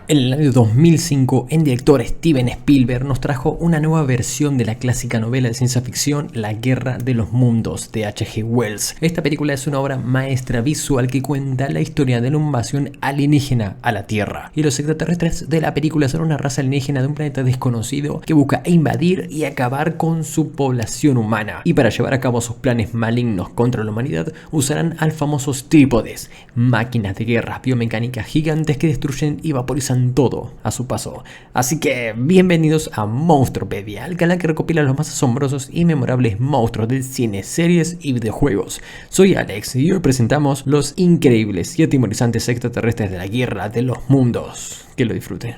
En el año 2005, el director Steven Spielberg nos trajo una nueva versión de la clásica novela de ciencia ficción La Guerra de los Mundos de H.G. Wells. Esta película es una obra maestra visual que cuenta la historia de la invasión alienígena a la Tierra. Y los extraterrestres de la película son una raza alienígena de un planeta desconocido que busca invadir y acabar con su población humana. Y para llevar a cabo sus planes malignos contra la humanidad, usarán al famosos trípodes, máquinas de guerra biomecánicas gigantes que destruyen y vaporizan todo a su paso. Así que bienvenidos a Monstruopedia, el canal que recopila los más asombrosos y memorables monstruos del cine, series y videojuegos. Soy Alex y hoy presentamos los increíbles y atemorizantes extraterrestres de la Guerra de los Mundos. Que lo disfruten.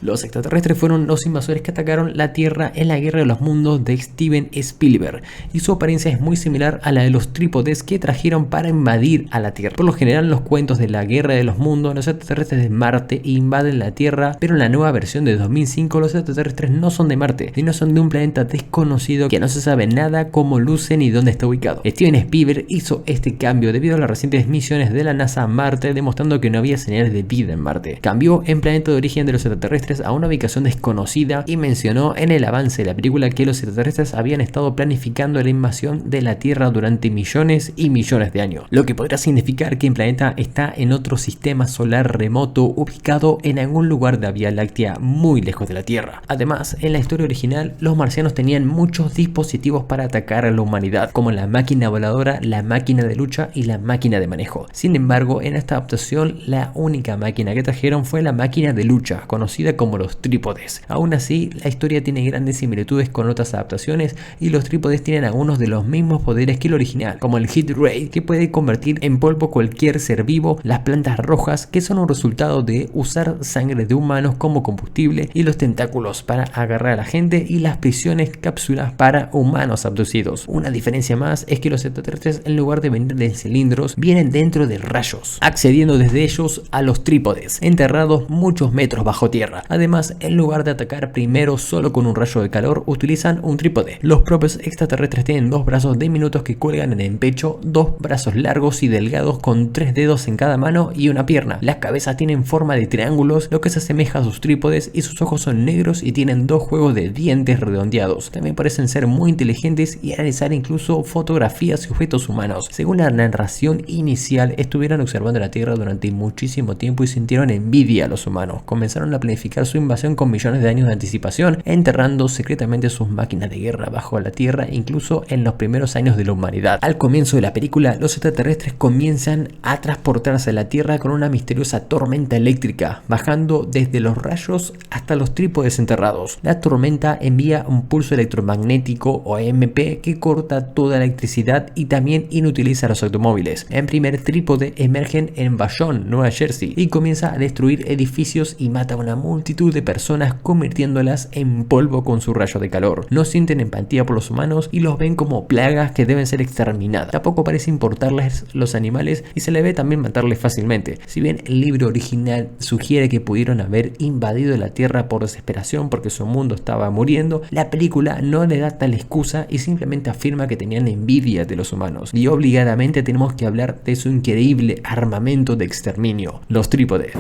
Los extraterrestres fueron los invasores que atacaron la Tierra en la Guerra de los Mundos de Steven Spielberg, y su apariencia es muy similar a la de los trípodes que trajeron para invadir a la Tierra. Por lo general, en los cuentos de la Guerra de los Mundos, los extraterrestres de Marte invaden la Tierra, pero en la nueva versión de 2005 los extraterrestres no son de Marte, sino son de un planeta desconocido que no se sabe nada cómo luce ni dónde está ubicado. Steven Spielberg hizo este cambio debido a las recientes misiones de la NASA a Marte, demostrando que no había señales de vida en Marte. Cambió en planeta de origen de los extraterrestres a una ubicación desconocida y mencionó en el avance de la película que los extraterrestres habían estado planificando la invasión de la Tierra durante millones y millones de años, lo que podría significar que el planeta está en otro sistema solar remoto ubicado en algún lugar de la Vía Láctea muy lejos de la Tierra. Además, en la historia original, los marcianos tenían muchos dispositivos para atacar a la humanidad, como la máquina voladora, la máquina de lucha y la máquina de manejo. Sin embargo, en esta adaptación, la única máquina que trajeron fue la máquina de lucha, conocida como los trípodes. Aún así, la historia tiene grandes similitudes con otras adaptaciones y los trípodes tienen algunos de los mismos poderes que el original, como el Heat Ray, que puede convertir en polvo cualquier ser vivo, las plantas rojas, que son un resultado de usar sangre de humanos como combustible, y los tentáculos para agarrar a la gente, y las prisiones cápsulas para humanos abducidos. Una diferencia más es que los extraterrestres, en lugar de venir de cilindros, vienen dentro de rayos, accediendo desde ellos a los trípodes, enterrados muchos metros bajo tierra. Además, en lugar de atacar primero solo con un rayo de calor, utilizan un trípode. Los propios extraterrestres tienen dos brazos diminutos que cuelgan en el pecho, dos brazos largos y delgados con 3 dedos en cada mano y una pierna. Las cabezas tienen forma de triángulos, lo que se asemeja a sus trípodes, y sus ojos son negros y tienen dos juegos de dientes redondeados. También parecen ser muy inteligentes y analizar incluso fotografías y objetos humanos. Según la narración inicial, estuvieron observando la Tierra durante muchísimo tiempo y sintieron envidia a los humanos. Comenzaron a planificar su invasión con millones de años de anticipación, enterrando secretamente sus máquinas de guerra bajo la Tierra, incluso en los primeros años de la humanidad. Al comienzo de la película, los extraterrestres comienzan a transportarse a la Tierra con una misteriosa tormenta eléctrica, bajando desde los rayos hasta los trípodes enterrados. La tormenta envía un pulso electromagnético o EMP que corta toda la electricidad y también inutiliza los automóviles. El primer trípode emergen en Bayonne, Nueva Jersey, y comienza a destruir edificios y mata a una multitud de personas, convirtiéndolas en polvo con su rayo de calor. No sienten empatía por los humanos y los ven como plagas que deben ser exterminadas. Tampoco parece importarles los animales y se le ve también matarles fácilmente. Si bien el libro original sugiere que pudieron haber invadido la Tierra por desesperación porque su mundo estaba muriendo, la película no le da tal excusa y simplemente afirma que tenían envidia de los humanos. Y obligadamente tenemos que hablar de su increíble armamento de exterminio, los trípodes.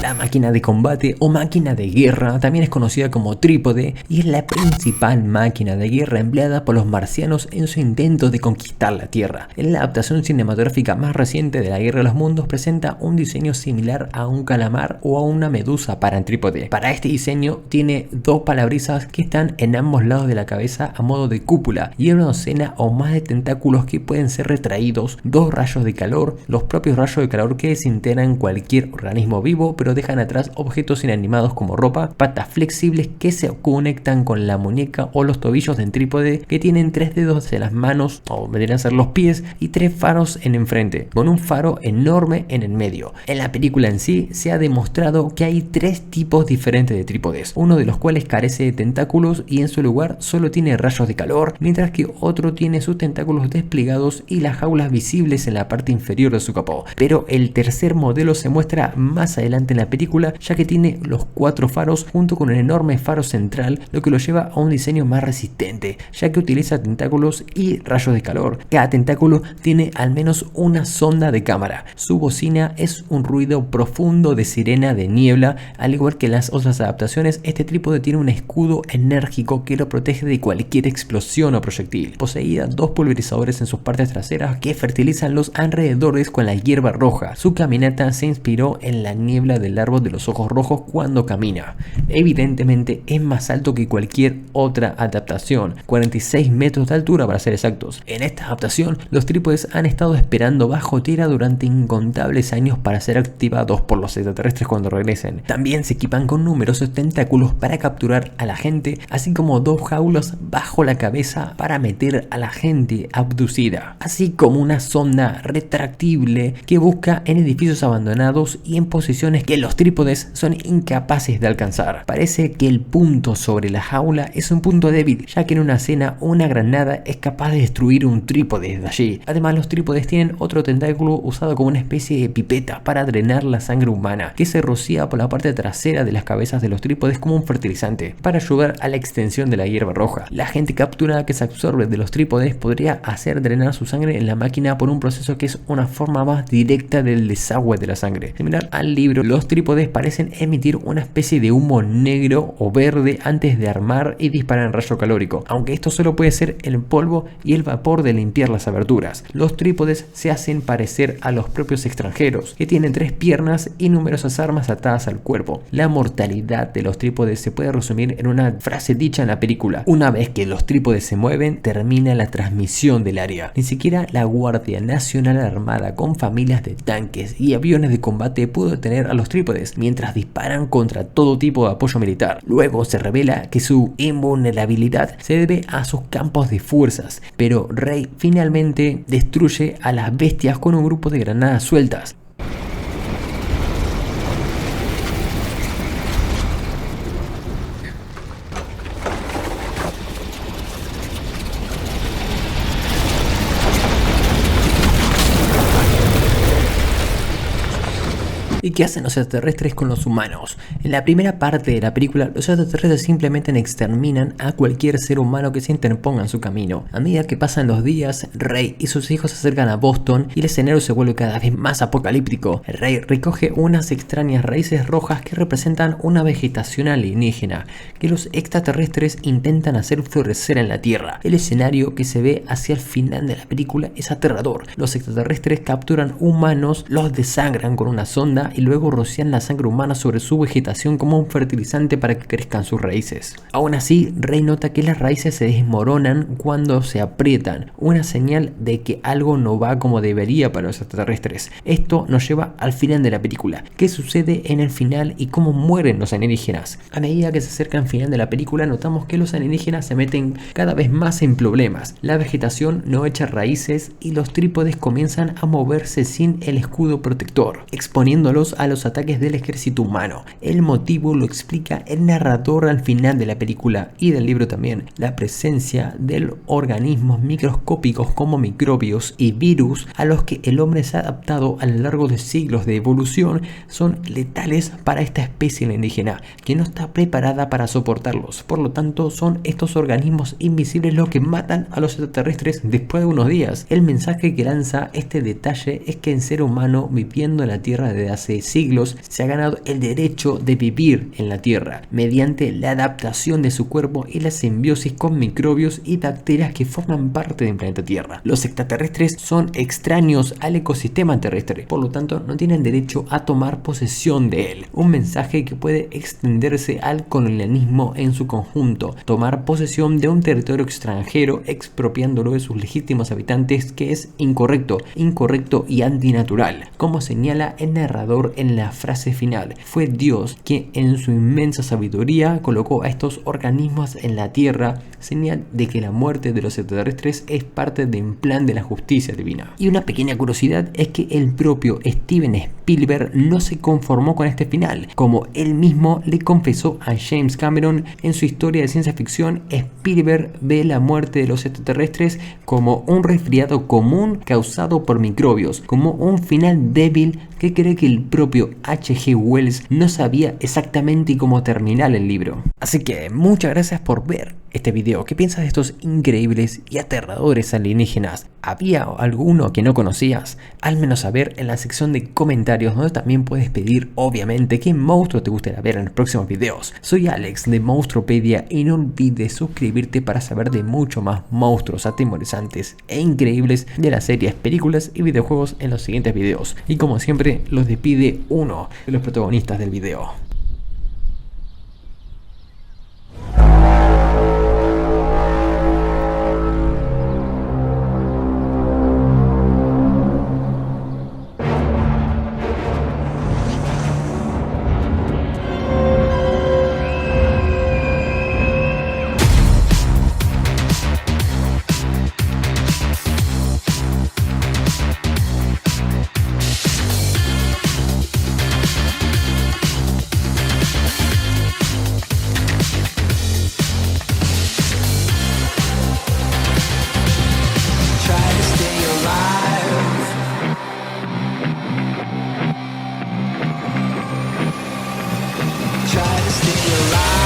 La máquina de combate o máquina de guerra también es conocida como trípode y es la principal máquina de guerra empleada por los marcianos en su intento de conquistar la Tierra. En la adaptación cinematográfica más reciente de la Guerra de los Mundos presenta un diseño similar a un calamar o a una medusa para el trípode. Para este diseño tiene dos palabrizas que están en ambos lados de la cabeza a modo de cúpula y una docena o más de tentáculos que pueden ser retraídos, dos rayos de calor, los propios rayos de calor que desintegran cualquier organismo vivo, pero dejan atrás objetos inanimados como ropa, patas flexibles que se conectan con la muñeca o los tobillos del trípode, que tienen 3 dedos en las manos, o deberían ser los pies, y 3 faros en enfrente, con un faro enorme en el medio. En la película en sí se ha demostrado que hay 3 tipos diferentes de trípodes, uno de los cuales carece de tentáculos y en su lugar solo tiene rayos de calor, mientras que otro tiene sus tentáculos desplegados y las jaulas visibles en la parte inferior de su capó. Pero el tercer modelo se muestra más adelante en la película, ya que tiene los 4 faros junto con un enorme faro central, lo que lo lleva a un diseño más resistente, ya que utiliza tentáculos y rayos de calor. Cada tentáculo tiene al menos una sonda de cámara. Su bocina es un ruido profundo de sirena de niebla. Al igual que las otras adaptaciones, este trípode tiene un escudo enérgico que lo protege de cualquier explosión o proyectil. Poseía 2 pulverizadores en sus partes traseras que fertilizan los alrededores con la hierba roja. Su caminata se inspiró en la niebla del árbol de los ojos rojos cuando camina. Evidentemente es más alto que cualquier otra adaptación, 46 metros de altura para ser exactos. En esta adaptación, los trípodes han estado esperando bajo tierra durante incontables años para ser activados por los extraterrestres cuando regresen. También se equipan con numerosos tentáculos para capturar a la gente, así como 2 jaulas bajo la cabeza para meter a la gente abducida, así como una sonda retractible que busca en edificios abandonados y en posiciones que los trípodes son incapaces de alcanzar. Parece que el punto sobre la jaula es un punto débil, ya que en una escena una granada es capaz de destruir un trípode desde allí. Además, los trípodes tienen otro tentáculo usado como una especie de pipeta para drenar la sangre humana, que se rocía por la parte trasera de las cabezas de los trípodes como un fertilizante, para ayudar a la extensión de la hierba roja. La gente capturada que se absorbe de los trípodes podría hacer drenar su sangre en la máquina por un proceso que es una forma más directa del desagüe de la sangre. Similar al libro, los trípodes parecen emitir una especie de humo negro o verde antes de armar y disparar en rayo calórico, aunque esto solo puede ser el polvo y el vapor de limpiar las aberturas. Los trípodes se hacen parecer a los propios extranjeros, que tienen 3 piernas y numerosas armas atadas al cuerpo. La mortalidad de los trípodes se puede resumir en una frase dicha en la película: una vez que los trípodes se mueven, termina la transmisión del área. Ni siquiera la Guardia Nacional Armada, con familias de tanques y aviones de combate, pudo detener a los trípodes mientras disparan contra todo tipo de apoyo militar. Luego se revela que su invulnerabilidad se debe a sus campos de fuerzas, pero Rey finalmente destruye a las bestias con un grupo de granadas sueltas. ¿Y qué hacen los extraterrestres con los humanos? En la primera parte de la película, los extraterrestres simplemente exterminan a cualquier ser humano que se interponga en su camino. A medida que pasan los días, Rey y sus hijos se acercan a Boston y el escenario se vuelve cada vez más apocalíptico. Rey recoge unas extrañas raíces rojas que representan una vegetación alienígena que los extraterrestres intentan hacer florecer en la Tierra. El escenario que se ve hacia el final de la película es aterrador. Los extraterrestres capturan humanos, los desangran con una sonda y luego rocian la sangre humana sobre su vegetación como un fertilizante para que crezcan sus raíces. Aún así, Rey nota que las raíces se desmoronan cuando se aprietan, una señal de que algo no va como debería para los extraterrestres. Esto nos lleva al final de la película. ¿Qué sucede en el final y cómo mueren los alienígenas? A medida que se acerca al final de la película, notamos que los alienígenas se meten cada vez más en problemas. La vegetación no echa raíces y los trípodes comienzan a moverse sin el escudo protector, exponiéndolos a los ataques del ejército humano. El motivo lo explica el narrador al final de la película y del libro también: la presencia de organismos microscópicos como microbios y virus a los que el hombre se ha adaptado a lo largo de siglos de evolución son letales para esta especie alienígena que no está preparada para soportarlos. Por lo tanto, son estos organismos invisibles los que matan a los extraterrestres después de unos días. El mensaje que lanza este detalle es que el ser humano, viviendo en la Tierra desde hace siglos, se ha ganado el derecho de vivir en la Tierra mediante la adaptación de su cuerpo y la simbiosis con microbios y bacterias que forman parte del planeta Tierra. Los extraterrestres son extraños al ecosistema terrestre, por lo tanto no tienen derecho a tomar posesión de él. Un mensaje que puede extenderse al colonialismo en su conjunto: tomar posesión de un territorio extranjero expropiándolo de sus legítimos habitantes, que es incorrecto y antinatural, como señala el narrador en la frase final. Fue Dios quien en su inmensa sabiduría colocó a estos organismos en la Tierra, señal de que la muerte de los extraterrestres es parte del plan de la justicia divina. Y una pequeña curiosidad es que el propio Steven Spielberg no se conformó con este final. Como él mismo le confesó a James Cameron en su historia de ciencia ficción, Spielberg ve la muerte de los extraterrestres como un resfriado común causado por microbios, como un final débil que cree que el propio H.G. Wells no sabía exactamente cómo terminar el libro. Así que muchas gracias por ver este video. ¿Qué piensas de estos increíbles y aterradores alienígenas? ¿Había alguno que no conocías? Házmelo saber en la sección de comentarios, donde también puedes pedir obviamente qué monstruo te gustaría ver en los próximos videos. Soy Alex de Monstruopedia y no olvides suscribirte para saber de mucho más monstruos atemorizantes e increíbles de las series, películas y videojuegos en los siguientes videos. Y como siempre los despide uno de los protagonistas del video. Try to stay alive.